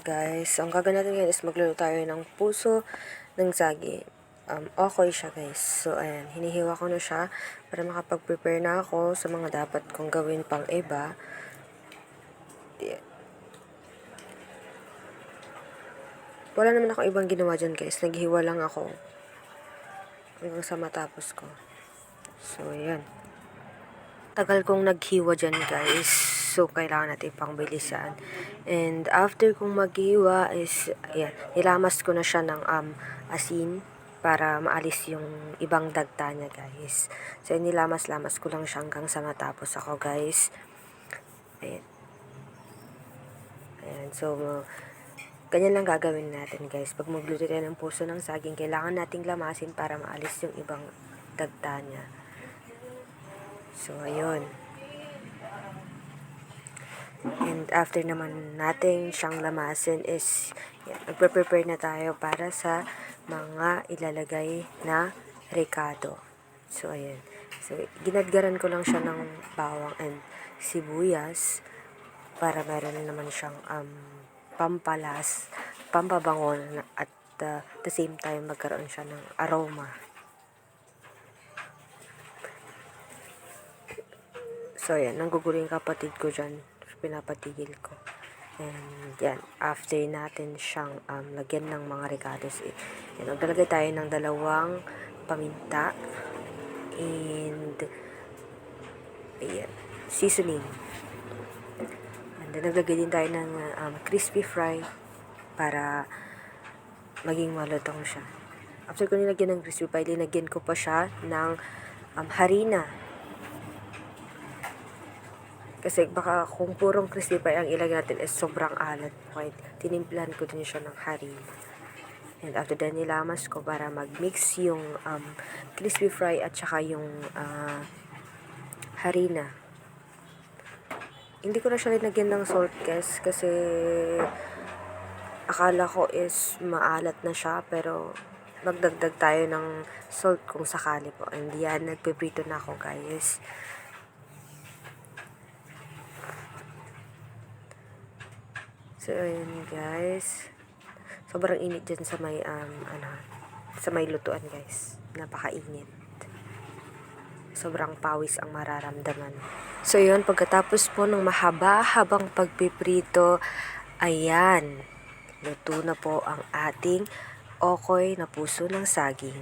guys. So, ang gagawin natin ngayon is magluluto tayo ng puso ng saging. Okay siya guys. So, ayan. Hinihiwa ko na siya para makapag-prepare na ako sa mga dapat kong gawin pang iba. Yeah. Wala naman ako ibang ginawa dyan guys. Naghiwa lang ako hanggang sa matapos ko. So, ayan. Tagal kong naghiwa dyan guys. So, kailangan natin pang bilisan. And after kong maghiwa is, ayan, nilamas ko na siya ng asin para maalis yung ibang dagta niya guys. So, nilamas-lamas ko lang siya hanggang sa matapos ako guys. Ayan. Ayan. So, ganyan lang gagawin natin guys. Pag magluto tayo ng puso ng saging, kailangan nating lamasin para maalis yung ibang dagta niya. So, ayun. And after naman natin siyang lamasin is, yan, magpe-prepare na tayo para sa mga ilalagay na ricado. So, ayan. So, ginadgaran ko lang siya ng bawang and sibuyas para meron naman siyang pampabango at the same time magkaroon siya ng aroma. So, ayan. Nanggugulo yung kapatid ko dyan. Pinapatigil ko. And yan, after natin siyang lagyan ng mga ricados, yan, maglalagay tayo ng 2 paminta and ayan, seasoning. And then naglagay din tayo ng crispy fry para maging malutong siya. After ko nilagyan ng crispy fry, linagyan ko pa siya ng harina. Kasi baka kung purong crispy fry ang ilagay natin is sobrang alat. Okay, tinimplahan ko din siya ng harina. And after that, nilamas ko para mag-mix yung crispy fry at saka yung harina. Hindi ko na siya linagyan ng salt guys kasi akala ko is maalat na siya, pero magdagdag tayo ng salt kung sakali po. And yan, nagpiprito na ako guys. So, ayun guys. Sobrang init dyan sa may, sa may lutuan guys. Napakainit. Sobrang pawis ang mararamdaman. So, yun. Pagkatapos po ng mahaba-habang pagpiprito, ayan. Luto na po ang ating okoy na puso ng saging.